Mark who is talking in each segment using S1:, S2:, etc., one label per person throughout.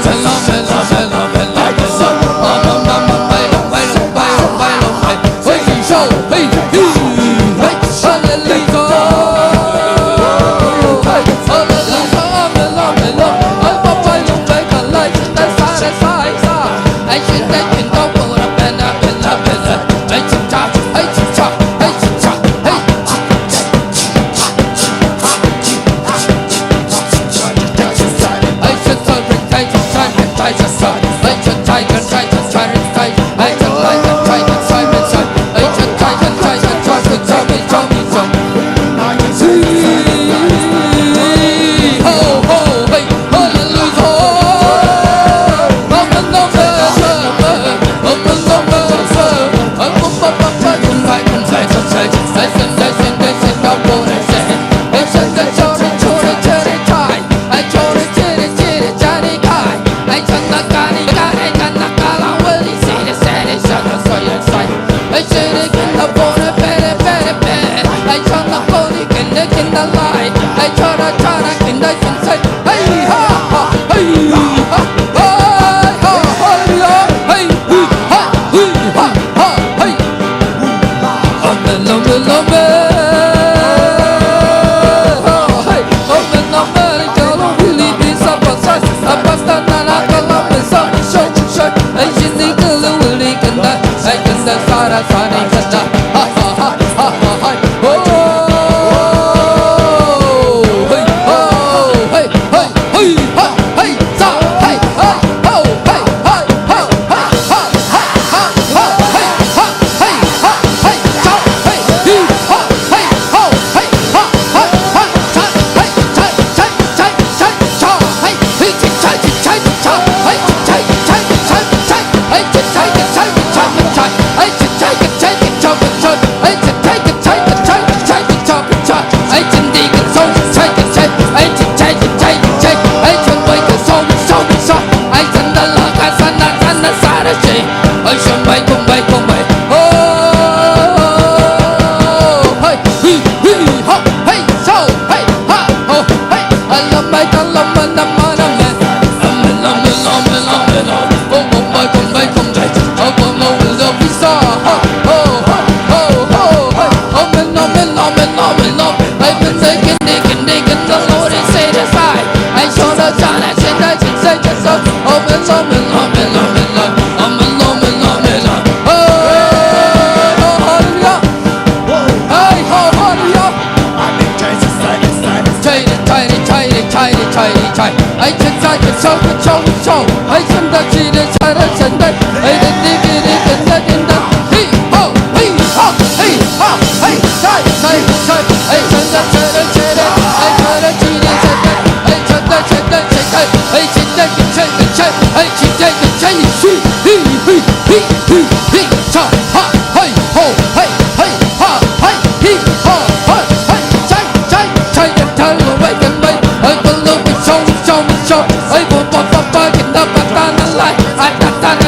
S1: Hãy subscribe cho kênh Ghiền Mì Gõ để không bỏ lỡ những video hấp dẫn.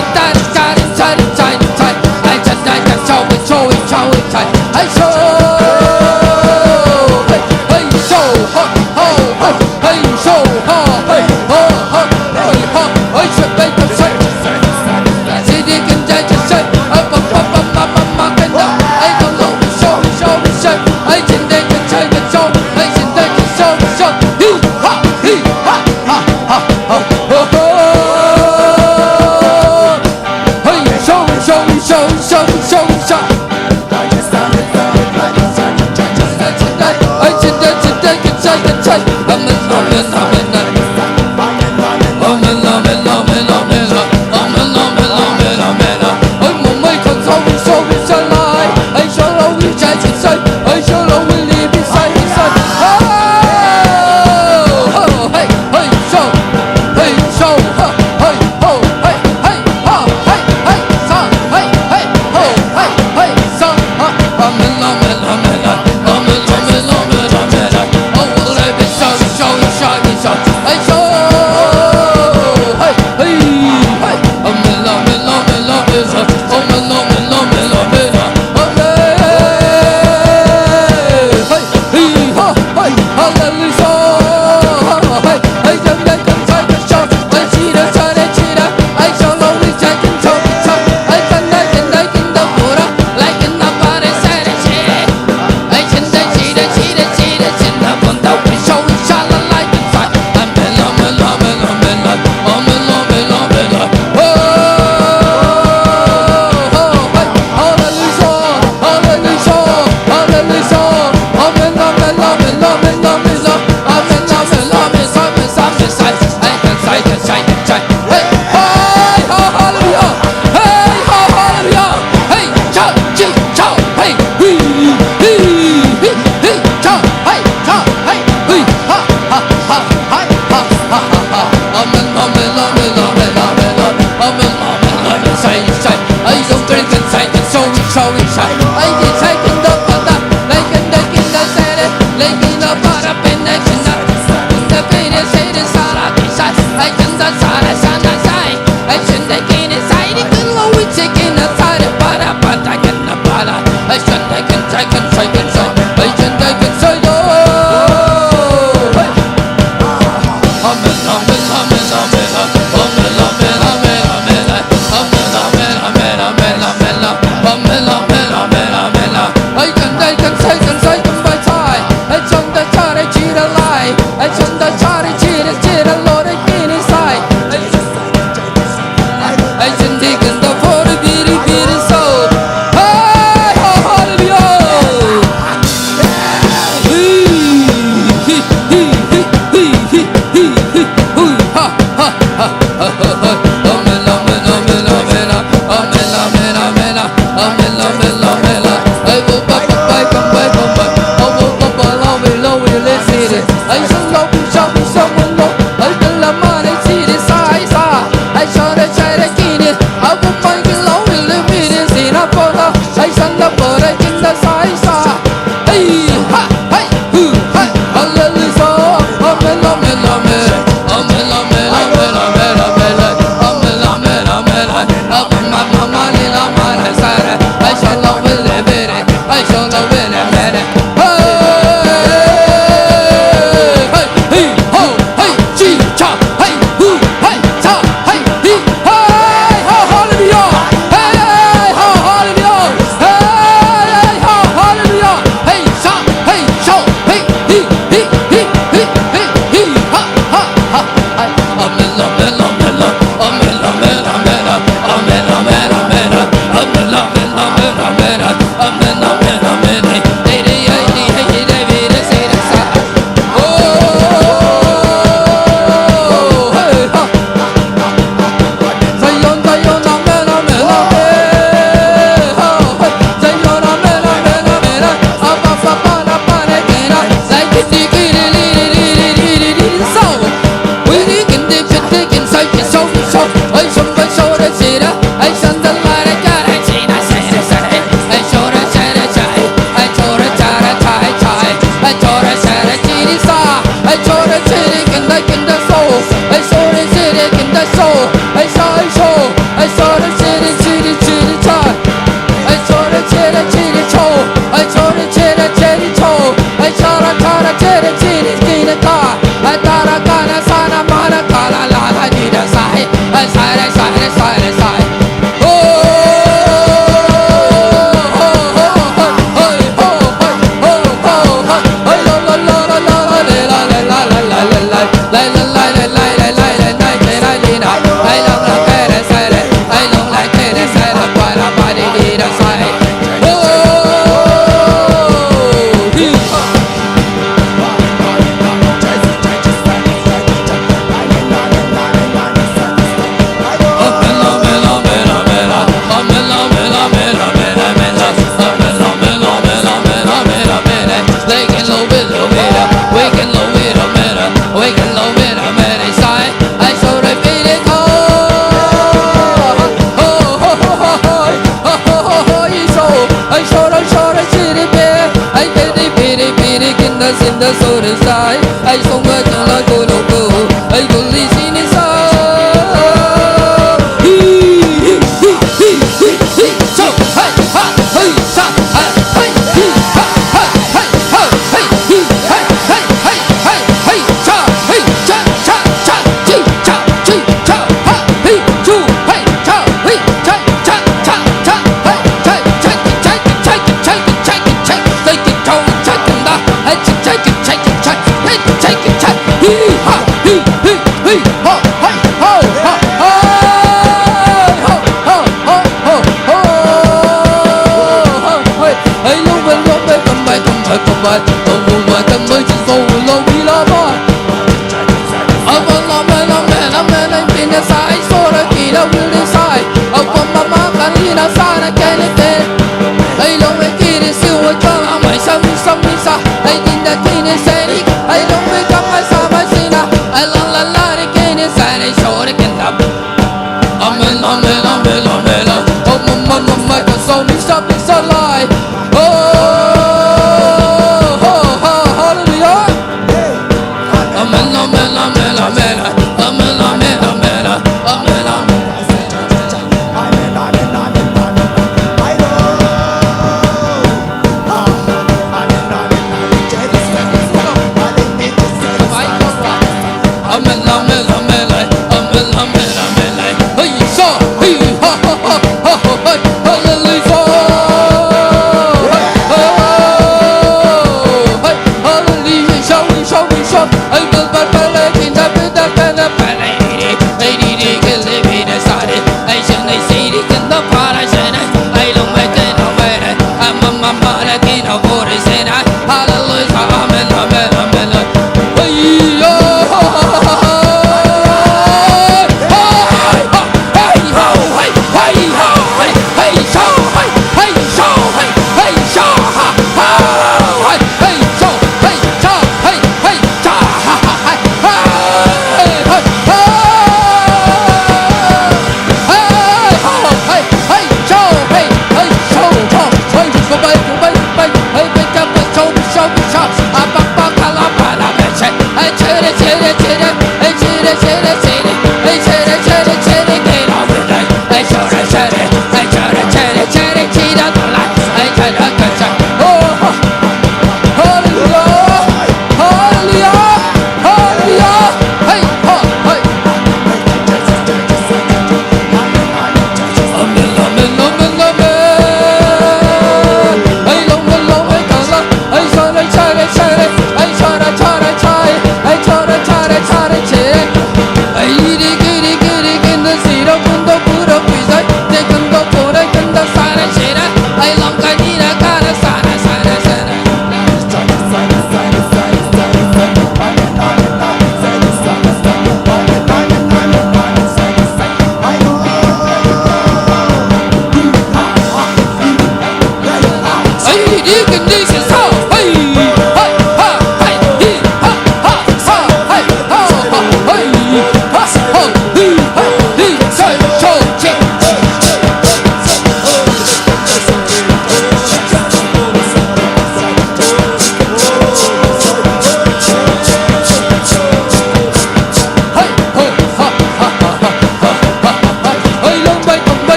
S1: in the soda side. Ai không ngờ chẳng là cô đâu cô. Ai cô lý xin đi sao. So hey ha hey sa hey hey ha hey hey hey hey hey hey hey hey cha hey cha cha cha chi cha chi cha ha hey chu hey cha hey cha cha cha cha hey cha cha cha cha cha cha cha say cái trâu cha cùng da hey cha cha cha cha hey cha cha hi ha hi hi hi ha hey ho ha come by, oh my, come by, just so low, we love on. I'm in the side, so the kid of the side. Oh, come on, I'm in the side, I can't get. I don't make it, it's still a drum, I'm my son, some visa. I think that thing is saying, I don't wake up my son, my sinner. I love la la, the cane is sad, I show the can up. I'm in, oh, mama, so me stop.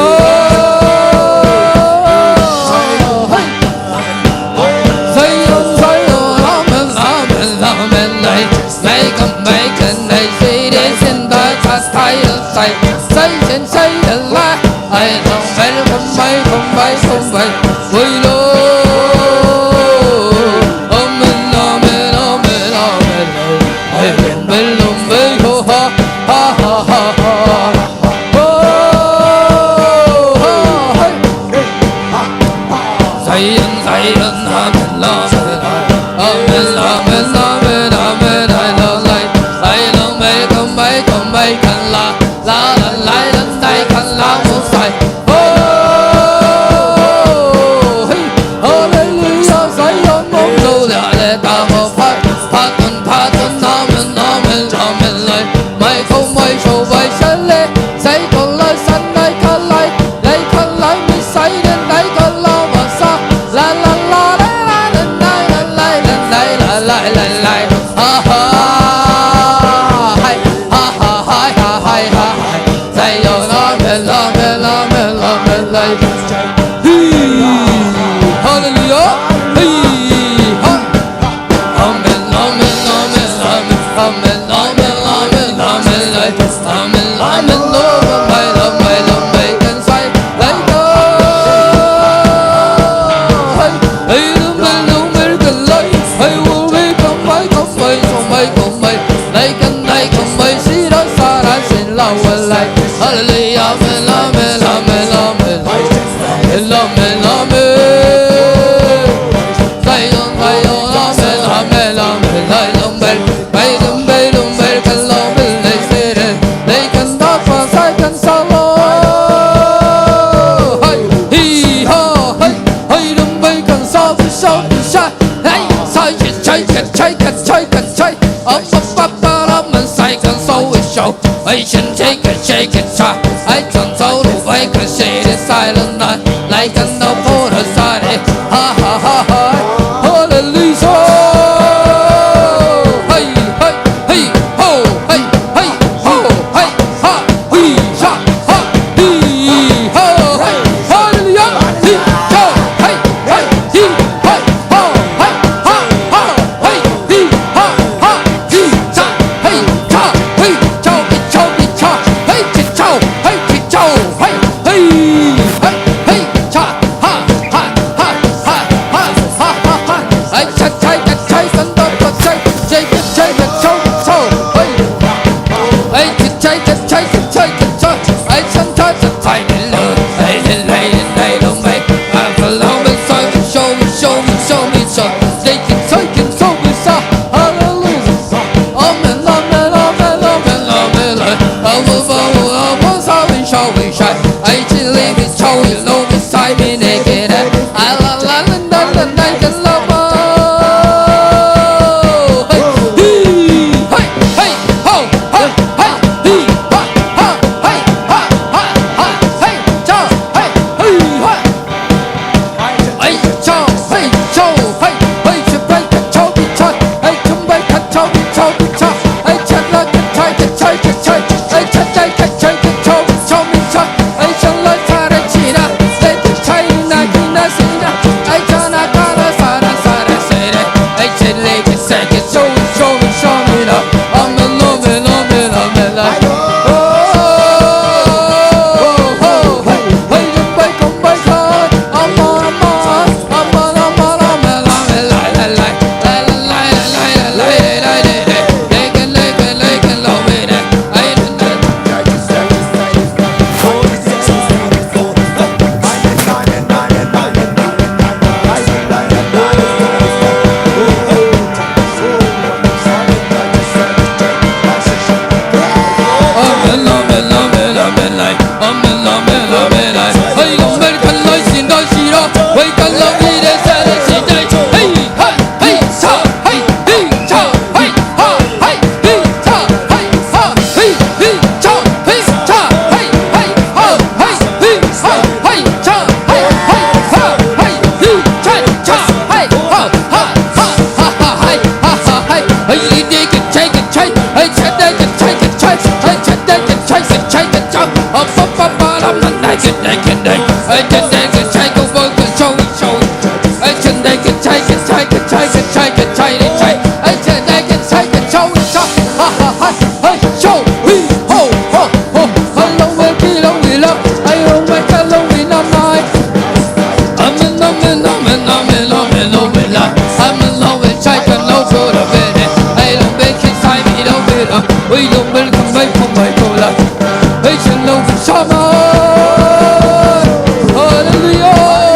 S1: Oh Hallelujah.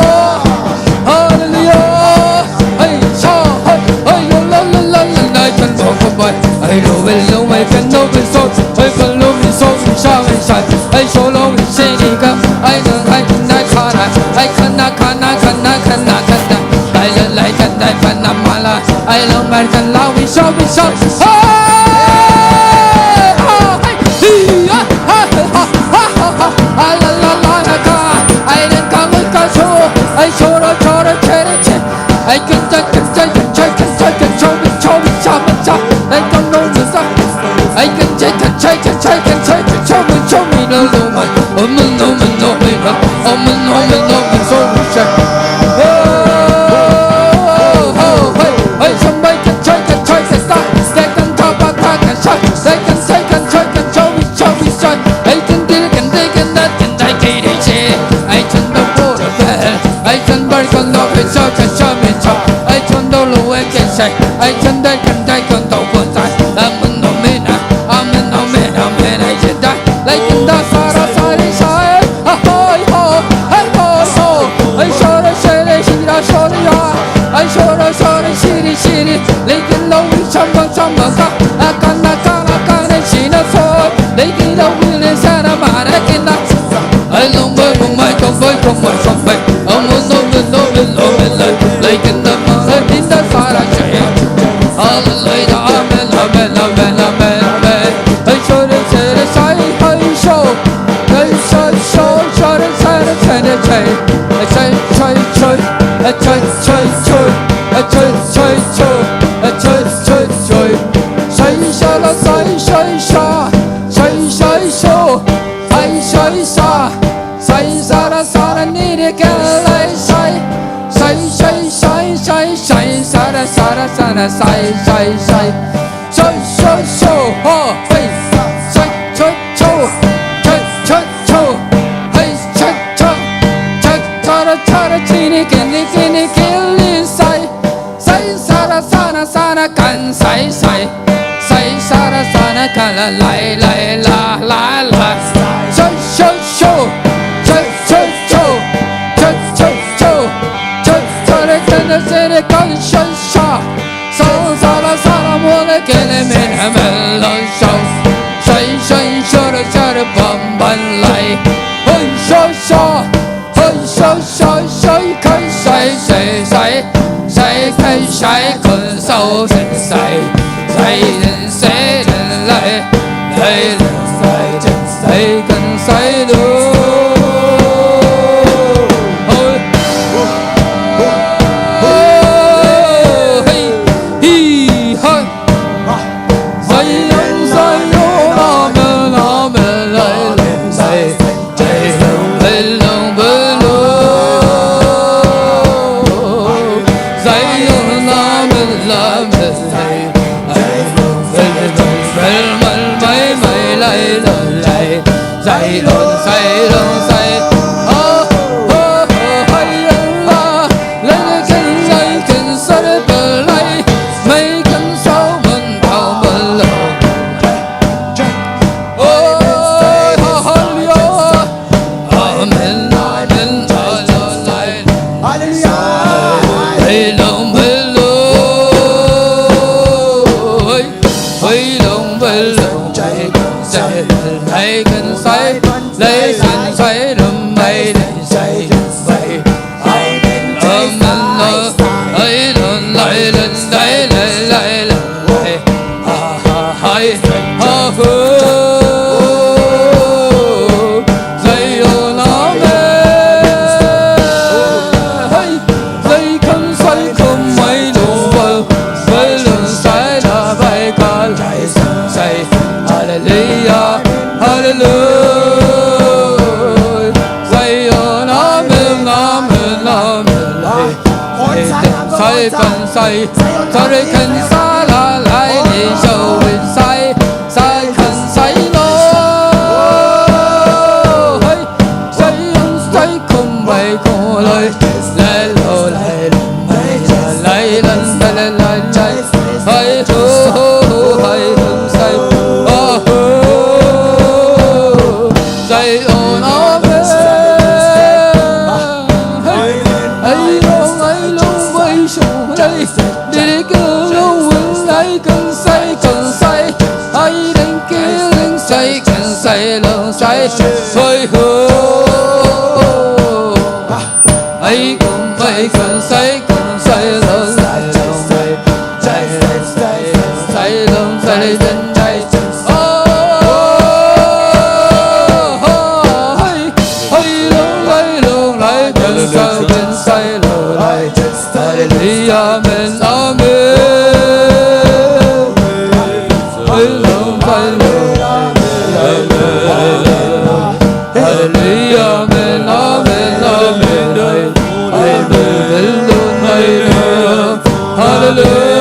S1: come, I don't like I cannot, I don't like I Panamala, I love my can love we show. I didn't come with control, I show the cherry. I can take I don't know the stuff. I can take show me no woman. Hey, somebody can try to stop. They can talk about and shot. They can say show me shot. I can dig and I get it. I turn the water bell. I turn back on the pitch, show me chop. I turn the low and can say. I turn the can take on the one time. I'm in no man, I should die. Like in the Sarah side. I show the city. Like in the wind, some I can't see the soul. Like in the wind, and Santa Maria. I don't know my company. Almost like in the morning in the Sarah chain. Hallelujah, amen. I show the side, I show the say say say say sao bên say lờ lại hallelujah amen amen hallelujah amen amen amen hallelujah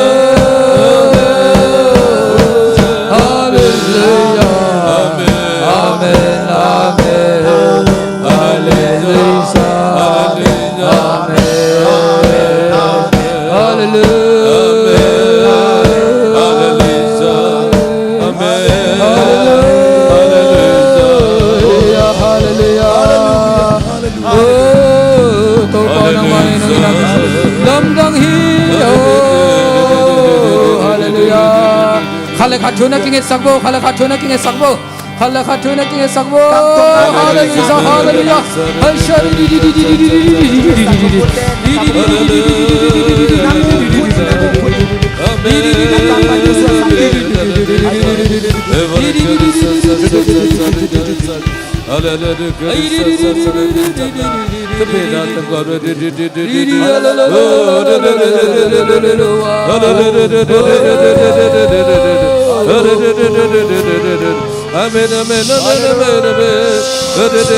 S1: Khalakhatuna king sakbo khalakhatuna king sakbo khalakhatuna king sakbo hallelujah hallelujah Amen, amen, amen, amen, hallelujah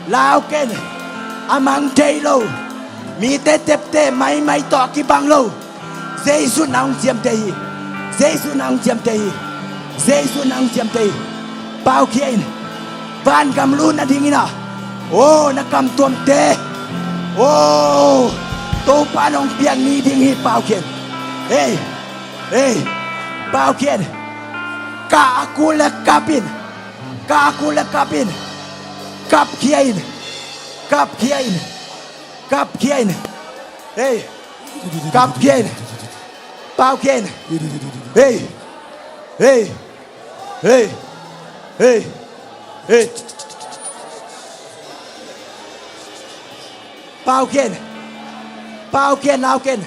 S1: lauken amang day lo mi te tep te mai to ki bang lo Giêsu nang chiam te Giêsu nang chiam te pau kien van gam lu na dingina oh na kam tuam te oh to panong piang ni ding hi pau kien hey pau kien ka akula kapin
S2: Kakula kapin. Kap kiain. Kap kiain. Kap kiain. Hey. Kap kiain. Pau kiain. Hey. Hey. Hey. Hey. Hey. Pau kiain. Pau kiain lao kiain.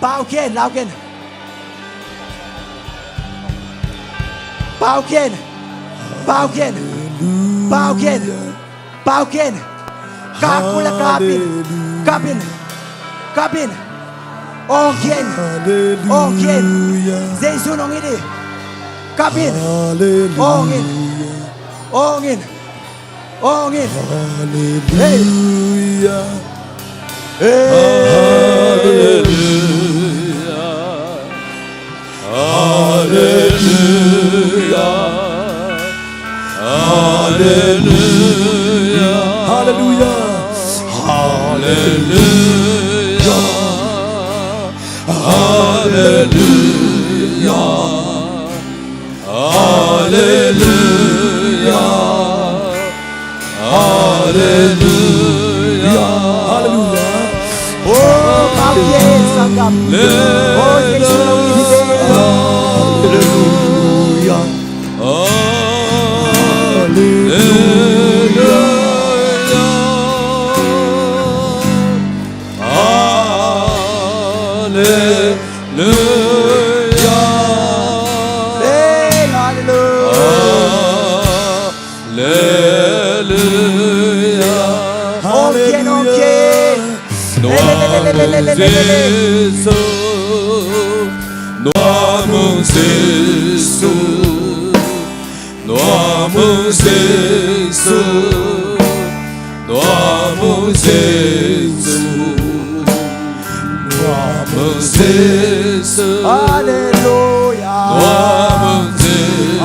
S2: Pau kiain lao kiain. Pau kiain. Pau kiain. Pau kiain. Pau kiain. Kakula kapin. Kapin. Kapin. Ong kiain. Ong kiain. Giêsu nong ini. Kapin. Ong in. Ong in. Ong in. Hey.
S1: Hallelujah. Hallelujah.
S2: Hallelujah.
S1: Hallelujah. Hallelujah. Hallelujah. Hallelujah.
S2: Hallelujah. Oh, Pau-kiain sanggam. Oh, Giêsu nong ini. Hallelujah.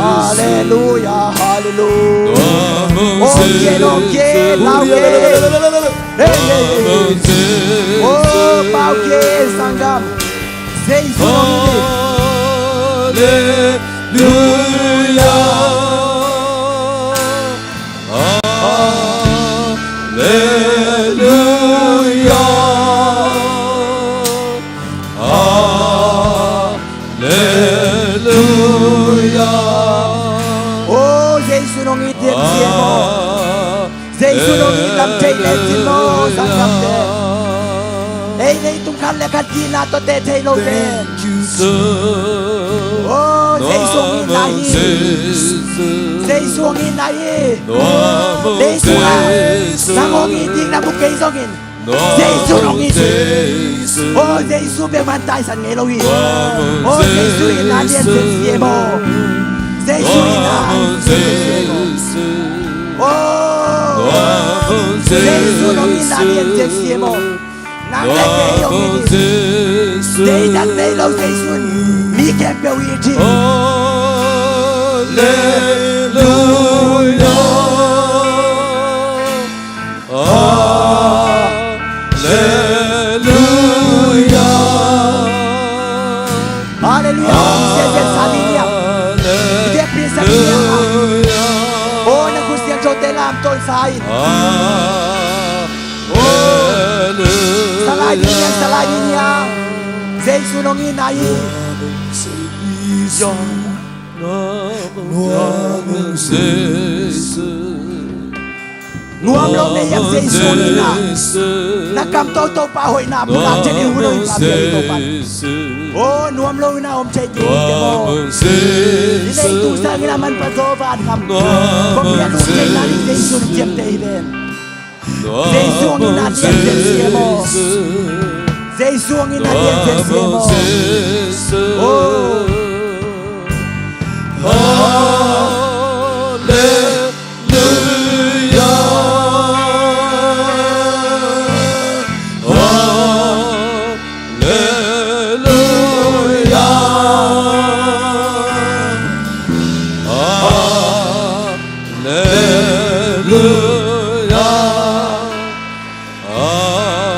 S2: Hallelujah, hallelujah. Okay, lao oh, Pau-kiain sanggam. Giêsu
S1: Hallelujah. Hallelujah. Hallelujah.
S2: Oh, Giêsu nong itian siemo. Giêsu nong itam chay letin mo sanggam de. Hey, nay tung kan le kan kina to te te lo de. Oh, Giêsu ngi nahi. Giêsu ngi nahi. Giêsu a. Nangong iting na bukay songin. Giêsu nong iti. Oh, Giêsu be mantay san ngelohi. Oh, Giêsu ina lian sen siemo. Giêsu ina. Oh, Giêsu nong ina lian sen siemo. Nang leke yong ini. Day dan day lo Giêsu. Mi kempe witi.
S1: Hallelujah. Hallelujah.
S2: Hallelujah. Sen salinya. Dia bisa dia. Oh, na gustiang jotelam tol sain. Saladinya. Giêsu nong inai. Nuam lo ne yang Giêsu ina. Nakam to pa hoi na pula jadi huloi pa to pan. Oh, nuam lo na om chay di mo. Ini itu sang naman pa so van kam. Pagyan lo chay na ni Giêsu diam te ben. Giêsu ang ina diam mo. Giêsu ang ina diam mo. Oh.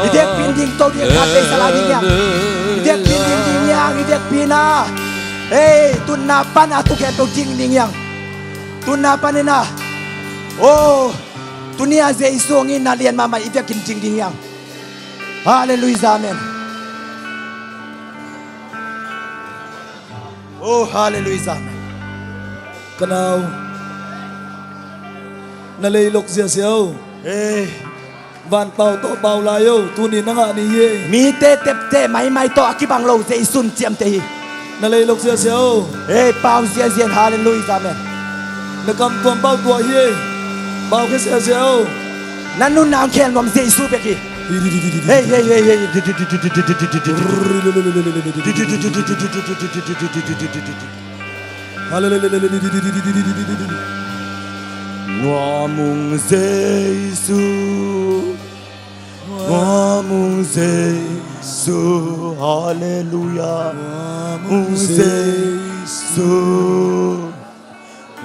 S2: Idek pinding to dia kate saladinya. Idek pinding yang idek pina. Hey, tunapan atu keto jing ning yang. tuna pa nina oh tunia ze isongin na lian mama ivya kinjing ding yang hallelujah amen oh hallelujah amen
S3: Kanaw nalaylok siya
S2: eh
S3: van pau to pau layo tunin na nga ni ye
S2: mi te tep te mai to akibang lo ze isun chiam te hi
S3: nalaylok siya
S2: eh pau sia sia hallelujah amen
S3: nakam tuam pau tua ye pau ke siya
S2: nanun nang khen ngom ze isu pe ki hey hey hey hey Noa mung Giêsu Noa mung Giêsu Hallelujah mung Giêsu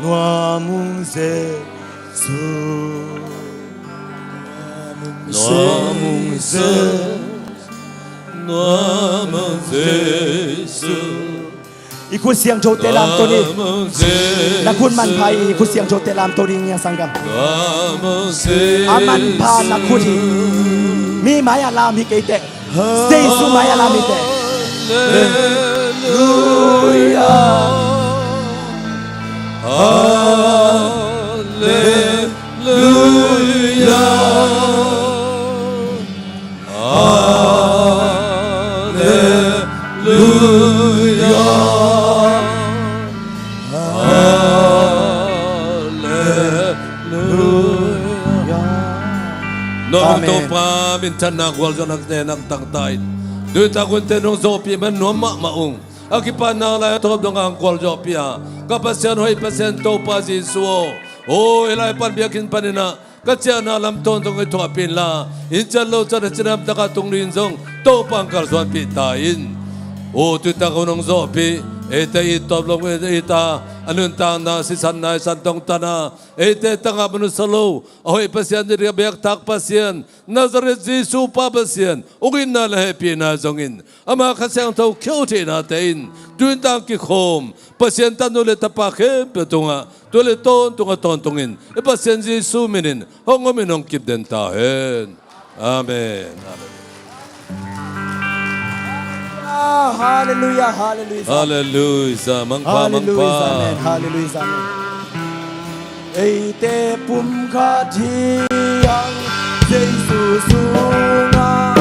S2: Noa mung Giêsu Noa mung Giêsuอีกคุณเสียงโจเตลามตัวนี้นักคุณมันพายอีกคุณเสียงโจเตลามตัวนี้เนี่ยสังกัดอามันพานักคุณมีไม้อาลามีเกตะเซซุไม้อาลามีเตะลูยาฮาเลลูยาฮาเลลูยา
S1: Nong to pa mintan na gwal jo nang te nang tang tai du ta kun te nong zo pi man no ma maung akipan na la to dong ang gwal jo pia kapasyan hoi pasen to pa ji suo o elai pan biakin panina katya na lam ton tong to pin la in chan lo chan chinam ta ka tung rin zong to pang kal zon pi ta in o tu ta ko nong zo pi ete itop long ita anun tang na si san na san tong tana ete tanga banu salo ahoy pasyan dir biak tak pasyan Nazaret Jesu pa pasyan ugin na lahe pi na zongin ama khasyang tau kyote na tein tuin tang ki khom pasyan tanule tapake petunga tule tunga tongin e pasyan Jesu minin hongominong kipden tahen amen amen
S2: Hallelujah, hallelujah.
S1: Hallelujah, mangpa
S2: Hallelujah, amen.
S1: mangpa.
S2: Hallelujah, amen. Ei te pum kha thi ang Giêsu sunga